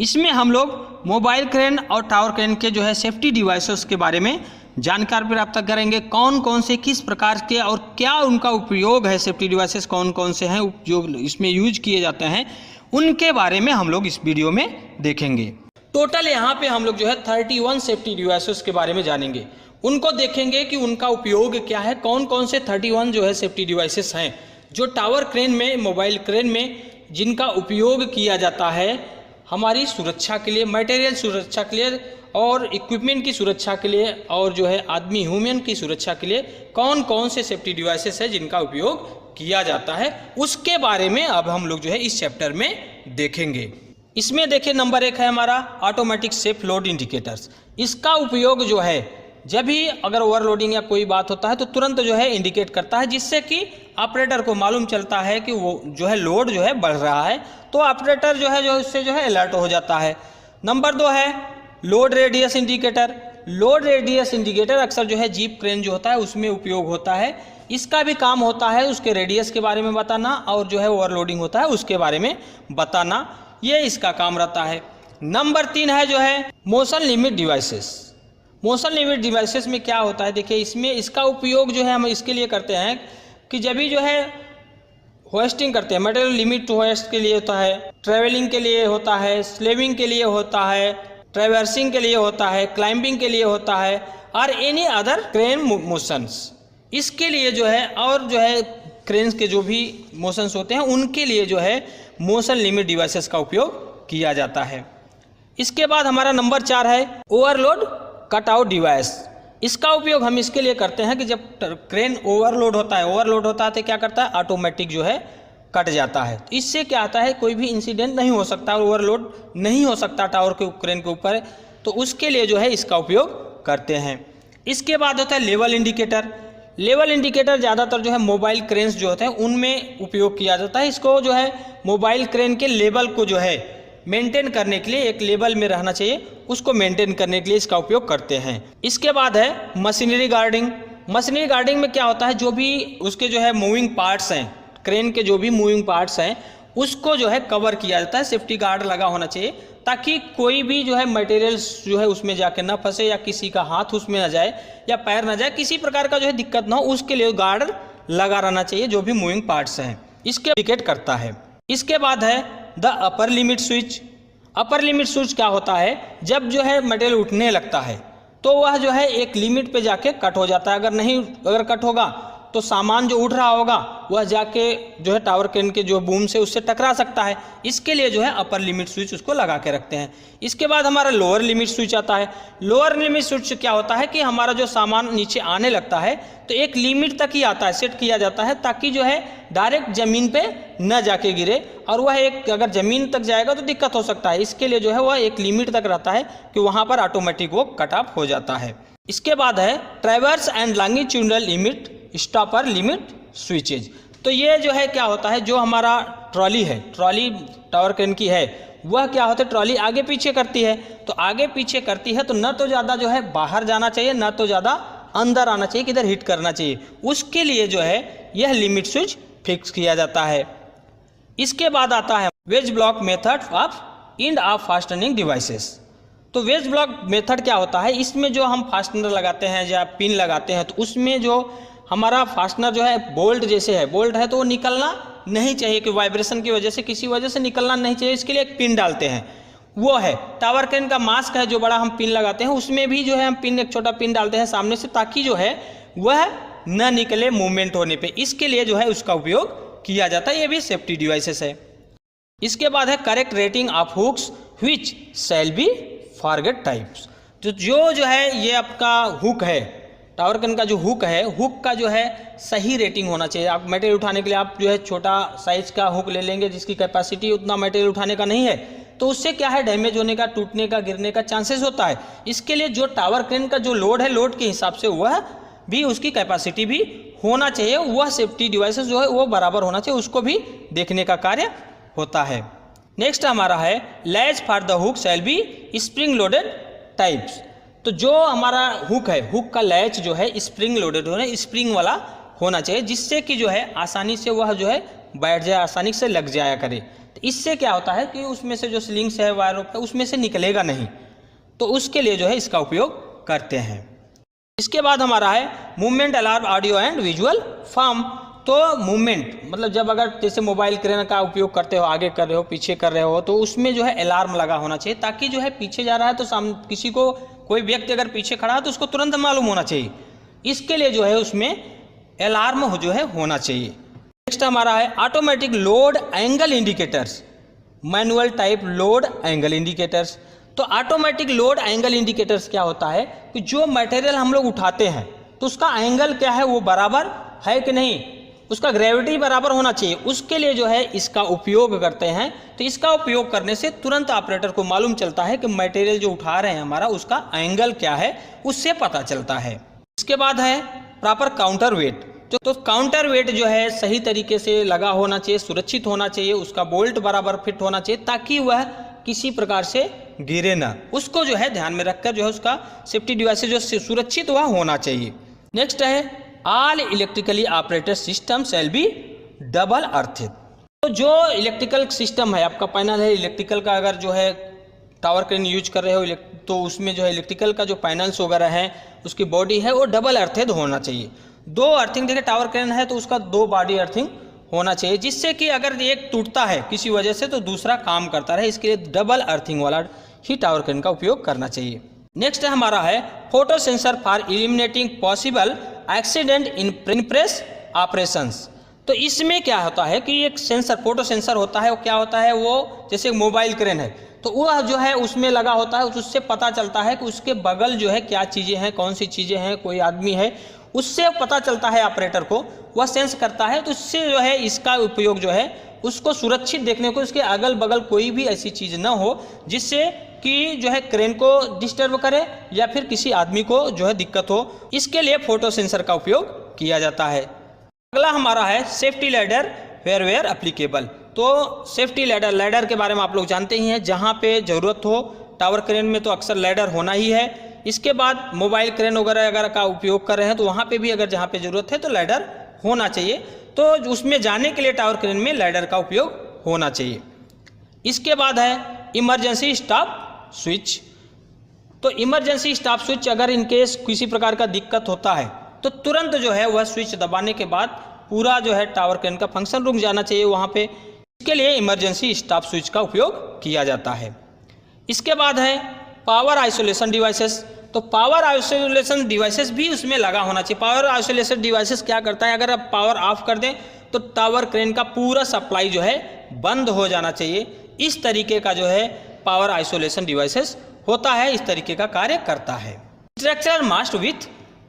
इसमें हम लोग मोबाइल क्रेन और टावर क्रेन के जो है सेफ्टी डिवाइसेस के बारे में जानकारी प्राप्त करेंगे। कौन कौन से किस प्रकार के और क्या उनका उपयोग है, सेफ्टी डिवाइसेस कौन कौन से हैं जो इसमें यूज किए जाते हैं, उनके बारे में हम लोग इस वीडियो में देखेंगे। टोटल यहाँ पे हम लोग जो है 31 सेफ्टी डिवाइसेस के बारे में जानेंगे। उनको देखेंगे कि उनका उपयोग क्या है, कौन कौन से 31 जो है सेफ्टी डिवाइसेस हैं जो टावर क्रेन में, मोबाइल क्रेन में जिनका उपयोग किया जाता है हमारी सुरक्षा के लिए, मटेरियल सुरक्षा के लिए और इक्विपमेंट की सुरक्षा के लिए और जो है आदमी ह्यूमन की सुरक्षा के लिए कौन कौन से सेफ्टी डिवाइसेस है जिनका उपयोग किया जाता है, उसके बारे में अब हम लोग जो है इस चैप्टर में देखेंगे। इसमें देखिए नंबर 1 है हमारा ऑटोमेटिक सेफ लोड इंडिकेटर्स। इसका उपयोग जो है जब भी अगर ओवरलोडिंग या कोई बात होता है तो तुरंत जो है इंडिकेट करता है, जिससे कि ऑपरेटर को मालूम चलता है कि वो जो है लोड जो है बढ़ रहा है, तो ऑपरेटर जो है इससे जो है अलर्ट हो जाता है। नंबर 2 है load radius indicator. Load radius indicator अक्सर जो है जीप क्रेन जो होता है उसमें उपयोग होता है। इसका भी काम होता है उसके रेडियस के बारे में बताना और जो है ओवरलोडिंग होता है उसके बारे में बताना, ये इसका काम रहता है। नंबर 3 है जो है motion limit devices. Motion limit devices में क्या होता है, देखिए इसमें इसका उपयोग जो है हम इसके लिए करते हैं कि जब भी जो है होस्टिंग करते हैं, मटेरियल लिमिट होस्ट के लिए होता है, ट्रैवलिंग के लिए होता है, स्लेविंग के लिए होता है, ट्रैवर्सिंग के लिए होता है, क्लाइंबिंग के लिए होता है और एनी अदर क्रेन मोशंस, इसके लिए जो है और जो है क्रेन्स के जो भी मोशंस होते हैं उनके लिए जो है मोशन लिमिट डिवाइसेस का उपयोग किया जाता है। इसके बाद हमारा नंबर 4 है ओवरलोड कट आउट डिवाइस। इसका उपयोग हम इसके लिए करते हैं कि जब क्रेन ओवरलोड होता है तो क्या करता है ऑटोमेटिक जो है कट जाता है। इससे क्या आता है कोई भी इंसिडेंट नहीं हो सकता और ओवरलोड नहीं हो सकता टावर के क्रेन के ऊपर, तो उसके लिए जो है इसका उपयोग करते हैं। इसके बाद होता है लेवल इंडिकेटर। लेवल इंडिकेटर ज़्यादातर जो है मोबाइल क्रेन्स जो होते हैं उनमें उपयोग किया जाता है। इसको जो है मोबाइल क्रेन के लेवल को जो है मेंटेन करने के लिए, एक लेवल में रहना चाहिए उसको मेंटेन करने के लिए इसका उपयोग करते हैं। इसके बाद है मशीनरी गार्डिंग। मशीनरी गार्डिंग में क्या होता है, जो भी उसके जो है मूविंग पार्ट्स हैं, क्रेन के जो भी मूविंग पार्ट्स हैं उसको जो है कवर किया जाता है, सेफ्टी गार्ड लगा होना चाहिए ताकि कोई भी जो है मटेरियल्स जो है उसमें जाके ना फंसे या किसी का हाथ उसमें ना जाए या पैर ना जाए, किसी प्रकार का जो है दिक्कत ना हो, उसके लिए गार्ड लगा रहना चाहिए जो भी मूविंग पार्ट्स हैं, इसके इंडिकेट करता है। इसके बाद है the upper limit switch. Upper limit switch क्या होता है, जब जो है मटेरियल उठने लगता है तो वह जो है एक लिमिट पे जाके कट हो जाता है। अगर कट होगा तो सामान जो उठ रहा होगा वह जाके जो है टावर क्रेन के जो बूम से उससे टकरा सकता है, इसके लिए जो है अपर लिमिट स्विच उसको लगा के रखते हैं। इसके बाद हमारा लोअर लिमिट स्विच आता है। लोअर लिमिट स्विच क्या होता है कि हमारा जो सामान नीचे आने लगता है तो एक लिमिट तक ही आता है, सेट किया जाता है ताकि जो है डायरेक्ट ज़मीन पे न जाके गिरे, और वह एक अगर ज़मीन तक जाएगा तो दिक्कत हो सकता है, इसके लिए जो है वह एक लिमिट तक रहता है कि वहाँ पर ऑटोमेटिक वो कट ऑफ हो जाता है। इसके बाद है traverse and longitudinal limit stopper limit switches. तो ये जो है क्या होता है, जो हमारा ट्रॉली है, ट्रॉली टावर क्रेन की है, वह क्या होता है ट्रॉली आगे पीछे करती है, तो आगे पीछे करती है तो न तो ज़्यादा जो है बाहर जाना चाहिए न तो ज़्यादा अंदर आना चाहिए, किधर हिट करना चाहिए, उसके लिए जो है यह लिमिट स्विच फिक्स किया जाता है। इसके बाद आता है wedge block method of end of fastening devices. तो वेज ब्लॉक मेथड क्या होता है, इसमें जो हम फास्टनर लगाते हैं या पिन लगाते हैं तो उसमें जो हमारा फास्टनर जो है बोल्ट जैसे है, बोल्ट है तो वो निकलना नहीं चाहिए कि वाइब्रेशन की वजह से किसी वजह से निकलना नहीं चाहिए, इसके लिए एक पिन डालते हैं, वो है टावर क्रेन का मास्क है जो बड़ा हम पिन लगाते हैं, उसमें भी जो है हम पिन, एक छोटा पिन डालते हैं सामने से ताकि जो है वह न निकले मूवमेंट होने पे, इसके लिए जो है उसका उपयोग किया जाता है। ये भी सेफ्टी डिवाइसेस है। इसके बाद है correct rating of hooks which shall be forged types. तो जो है ये आपका हुक है, टावर क्रेन का जो हुक है, हुक का जो है सही रेटिंग होना चाहिए। आप मटेरियल उठाने के लिए आप जो है छोटा साइज का हुक ले लेंगे जिसकी कैपेसिटी उतना मटेरियल उठाने का नहीं है, तो उससे क्या है डैमेज होने का, टूटने का, गिरने का चांसेस होता है। इसके लिए जो टावर क्रेन का जो लोड है, लोड के हिसाब से वह भी उसकी कैपेसिटी भी होना चाहिए, वह सेफ्टी डिवाइसेस जो है वो बराबर होना चाहिए, उसको भी देखने का कार्य होता है। नेक्स्ट हमारा है latch for the hook shall be spring loaded types. तो जो हमारा हुक है, हुक का लैच जो है स्प्रिंग लोडेड होना, स्प्रिंग वाला होना चाहिए, जिससे कि जो है आसानी से वह जो है बैठ जाए, आसानी से लग जाया करे। तो इससे क्या होता है कि उसमें से जो स्लिंग्स है वायर रोप है उसमें से निकलेगा नहीं, तो उसके लिए जो है इसका उपयोग करते हैं। इसके बाद हमारा है movement alarm audio and visual form. तो मूवमेंट मतलब जब अगर जैसे मोबाइल क्रेन का उपयोग करते हो, आगे कर रहे हो, पीछे कर रहे हो, तो उसमें जो है अलार्म लगा होना चाहिए, ताकि जो है पीछे जा रहा है तो सामने किसी को, कोई व्यक्ति अगर पीछे खड़ा है तो उसको तुरंत मालूम होना चाहिए। इसके लिए जो है उसमें अलार्म जो है होना चाहिए। नेक्स्ट हमारा है automatic load angle indicators, manual type load angle indicators. तो ऑटोमेटिक लोड एंगल इंडिकेटर्स क्या होता है कि जो मटेरियल हम लोग उठाते हैं तो उसका एंगल क्या है, वो बराबर है कि नहीं, उसका ग्रेविटी बराबर होना चाहिए, उसके लिए जो है इसका उपयोग करते हैं। तो इसका उपयोग करने से तुरंत ऑपरेटर को मालूम चलता है कि मटेरियल जो उठा रहे हैं हमारा उसका एंगल क्या है, उससे पता चलता है। इसके बाद है प्रॉपर काउंटर वेट। तो काउंटर वेट जो है सही तरीके से लगा होना चाहिए, सुरक्षित होना चाहिए, उसका बोल्ट बराबर फिट होना चाहिए, ताकि वह किसी प्रकार से गिरे ना, उसको जो है ध्यान में रखकर जो है उसका सेफ्टी डिवाइस जो सुरक्षित वह होना चाहिए। नेक्स्ट है all electrically operated system shall be double earthed. तो जो इलेक्ट्रिकल सिस्टम है, आपका पैनल है इलेक्ट्रिकल का, अगर जो है टावर क्रेन यूज कर रहे हो तो उसमें जो है इलेक्ट्रिकल का जो पैनल्स वगैरह है, उसकी बॉडी है वो डबल अर्थिड होना चाहिए। 2 अर्थिंग, देखिए टावर क्रेन है तो उसका 2 बॉडी अर्थिंग होना चाहिए, जिससे कि अगर एक टूटता है किसी वजह से तो दूसरा काम करता रहे। इसके लिए डबल अर्थिंग वाला ही टावर क्रेन का उपयोग करना चाहिए। नेक्स्ट हमारा है photo sensor for eliminating possible accident in press operations. तो इसमें क्या होता है कि एक सेंसर, फोटो सेंसर होता है, वो क्या होता है, वो जैसे मोबाइल क्रेन है तो वह जो है उसमें लगा होता है, उससे पता चलता है कि उसके बगल जो है क्या चीज़ें हैं, कौन सी चीज़ें हैं, कोई आदमी है, उससे पता चलता है ऑपरेटर को, वह सेंस करता है। तो उससे जो है इसका उपयोग जो है उसको सुरक्षित देखने को, उसके अगल बगल कोई भी ऐसी चीज़ ना हो जिससे कि जो है क्रेन को डिस्टर्ब करे या फिर किसी आदमी को जो है दिक्कत हो, इसके लिए फोटो सेंसर का उपयोग किया जाता है। अगला हमारा है सेफ्टी लैडर वेयर एप्लीकेबल। तो सेफ्टी लैडर के बारे में आप लोग जानते ही हैं, जहाँ पे ज़रूरत हो, टावर क्रेन में तो अक्सर लैडर होना ही है। इसके बाद मोबाइल क्रेन वगैरह अगर का उपयोग कर रहे हैं तो वहाँ पे भी अगर जहाँ पे ज़रूरत है तो लैडर होना चाहिए। तो उसमें जाने के लिए टावर क्रेन में लैडर का उपयोग होना चाहिए। इसके बाद है इमरजेंसी स्टॉप स्विच। तो इमरजेंसी स्टॉप स्विच अगर इनकेस किसी प्रकार का दिक्कत होता है तो तुरंत जो है वह स्विच दबाने के बाद पूरा जो है टावर क्रेन का फंक्शन रुक जाना चाहिए वहाँ पे। इसके लिए इमरजेंसी स्टॉप स्विच का उपयोग किया जाता है। इसके बाद है पावर आइसोलेशन डिवाइसेस। तो पावर आइसोलेशन डिवाइसेस भी उसमें लगा होना चाहिए। पावर आइसोलेशन डिवाइसेस क्या करता है, अगर आप पावर ऑफ कर दें तो टावर क्रेन का पूरा सप्लाई जो है बंद हो जाना चाहिए। इस तरीके का जो है पावर आइसोलेशन डिवाइसेस होता है, इस तरीके का कार्य करता है। Structure mast with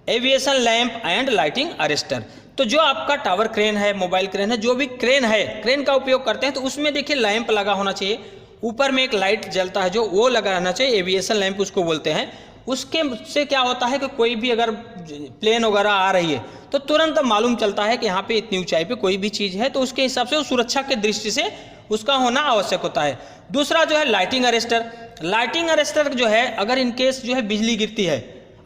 aviation lamp and lighting arrester. तो जो आपका टावर क्रेन है, मोबाइल क्रेन है, जो भी क्रेन है, क्रेन का उपयोग करते हैं तो उसमें देखिए लैंप लगा होना चाहिए, ऊपर में एक लाइट जलता है जो वो लगा रहना चाहिए, एविएशन लैंप उसको बोलते हैं। उसके से क्या होता है कि कोई भी अगर प्लेन वगैरह आ रही है तो तुरंत मालूम चलता है कि यहाँ पे इतनी ऊंचाई पे कोई भी चीज़ है, तो उसके हिसाब से सुरक्षा के दृष्टि से उसका होना आवश्यक होता है। दूसरा जो है लाइटिंग अरेस्टर। लाइटिंग अरेस्टर जो है अगर इनकेस जो है बिजली गिरती है,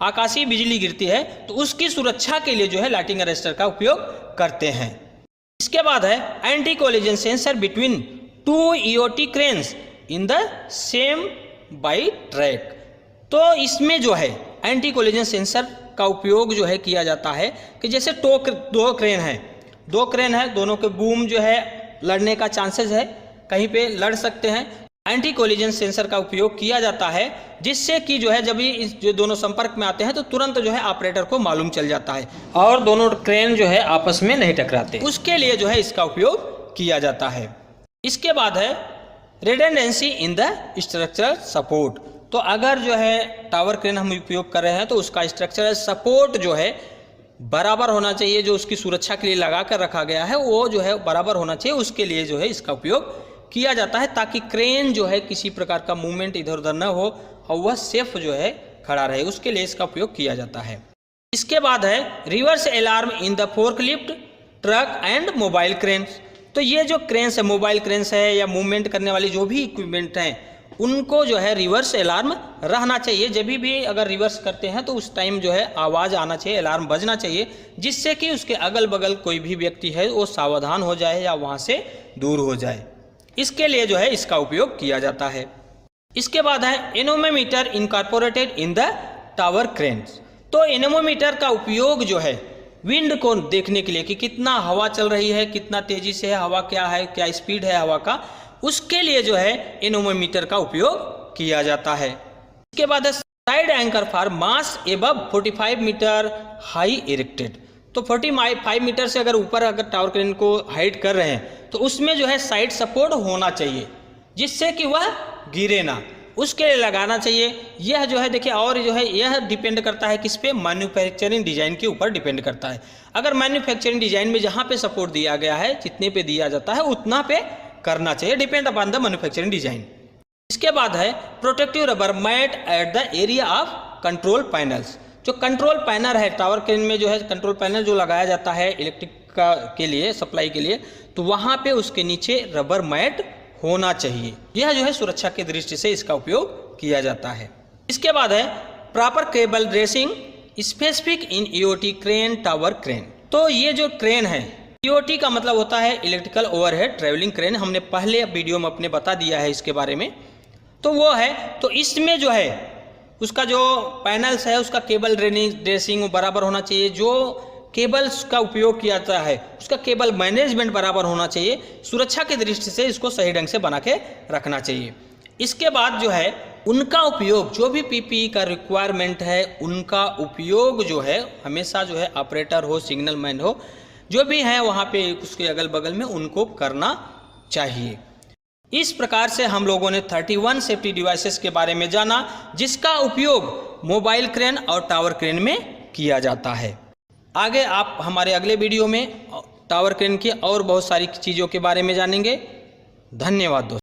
आकाशीय बिजली गिरती है, तो उसकी सुरक्षा के लिए जो है लाइटिंग अरेस्टर का उपयोग करते हैं। इसके बाद है anti collision sensor between 2 EOT cranes in the same by track. तो इसमें जो है एंटी कोलिजन सेंसर का उपयोग जो है किया जाता है कि जैसे दो क्रेन है, दोनों के बूम जो है लड़ने का चांसेस है, कहीं पे लड़ सकते हैं। एंटी कोलिजन सेंसर का उपयोग किया जाता है जिससे कि जो है जब ये जो दोनों संपर्क में आते हैं तो तुरंत जो है ऑपरेटर को मालूम चल जाता है और दोनों क्रेन जो है आपस में नहीं टकराते, उसके लिए जो है इसका उपयोग किया जाता है। इसके बाद है redundancy in the structural support. तो अगर जो है टावर क्रेन हम उपयोग कर रहे हैं तो उसका स्ट्रक्चरल सपोर्ट जो है बराबर होना चाहिए, जो उसकी सुरक्षा के लिए लगा कर रखा गया है वो जो है बराबर होना चाहिए, उसके लिए जो है इसका उपयोग किया जाता है ताकि क्रेन जो है किसी प्रकार का मूवमेंट इधर उधर न हो और वह सेफ जो है खड़ा रहे, उसके लिए इसका उपयोग किया जाता है। इसके बाद है reverse alarm in the forklift, truck and mobile cranes. तो ये जो क्रेन्स है, मोबाइल क्रेन्स है या मूवमेंट करने वाली जो भी इक्विपमेंट हैं, उनको जो है रिवर्स अलार्म रहना चाहिए। जब भी अगर रिवर्स करते हैं तो उस टाइम जो है आवाज़ आना चाहिए, अलार्म बजना चाहिए, जिससे कि उसके अगल बगल कोई भी व्यक्ति है वो सावधान हो जाए या वहाँ से दूर हो जाए। इसके लिए जो है इसका उपयोग किया जाता है। इसके बाद है anemometer incorporated in the tower cranes. तो एनोमोमीटर का उपयोग जो है विंड को देखने के लिए कि कितना हवा चल रही है, कितना तेजी से है हवा, क्या है, क्या स्पीड है हवा का, उसके लिए जो है एनोमोमीटर का उपयोग किया जाता है। इसके बाद है side anchor for mast above 45 metre high erected. तो 45 मीटर से अगर ऊपर अगर टावर क्रेन को हाइट कर रहे हैं तो उसमें जो है साइड सपोर्ट होना चाहिए जिससे कि वह गिरे ना, उसके लिए लगाना चाहिए। यह जो है देखिए, और जो है यह डिपेंड करता है किस पे, मैन्युफैक्चरिंग डिज़ाइन के ऊपर डिपेंड करता है। अगर मैन्युफैक्चरिंग डिज़ाइन में जहाँ पे सपोर्ट दिया गया है, जितने पे दिया जाता है उतना पे करना चाहिए, depend upon the manufacturing design. इसके बाद है protective rubber mat at the area of control panels. जो कंट्रोल पैनल है टावर क्रेन में, जो है कंट्रोल पैनल जो लगाया जाता है इलेक्ट्रिक का के लिए, सप्लाई के लिए, तो वहाँ पे उसके नीचे रबर मैट होना चाहिए। यह जो है सुरक्षा की दृष्टि से इसका उपयोग किया जाता है। इसके बाद है proper cable dressing specific in EOT crane tower crane. तो ये जो क्रेन है, ईओटी का मतलब होता है इलेक्ट्रिकल ओवरहेड ट्रैवलिंग क्रेन, हमने पहले वीडियो में अपने बता दिया है इसके बारे में। तो वो है, तो इसमें जो है उसका जो पैनल्स है उसका केबल ड्रेसिंग बराबर होना चाहिए, जो केबल्स का उपयोग किया जाता है उसका केबल मैनेजमेंट बराबर होना चाहिए, सुरक्षा की दृष्टि से इसको सही ढंग से बना के रखना चाहिए। इसके बाद जो है उनका उपयोग, जो भी पीपीई का रिक्वायरमेंट है उनका उपयोग जो है हमेशा जो है ऑपरेटर हो, सिग्नल मैन हो, जो भी है वहाँ पे उसके अगल बगल में उनको करना चाहिए। इस प्रकार से हम लोगों ने 31 सेफ्टी डिवाइसेस के बारे में जाना जिसका उपयोग मोबाइल क्रेन और टावर क्रेन में किया जाता है। आगे आप हमारे अगले वीडियो में टावर क्रेन की और बहुत सारी चीज़ों के बारे में जानेंगे। धन्यवाद दोस्तों।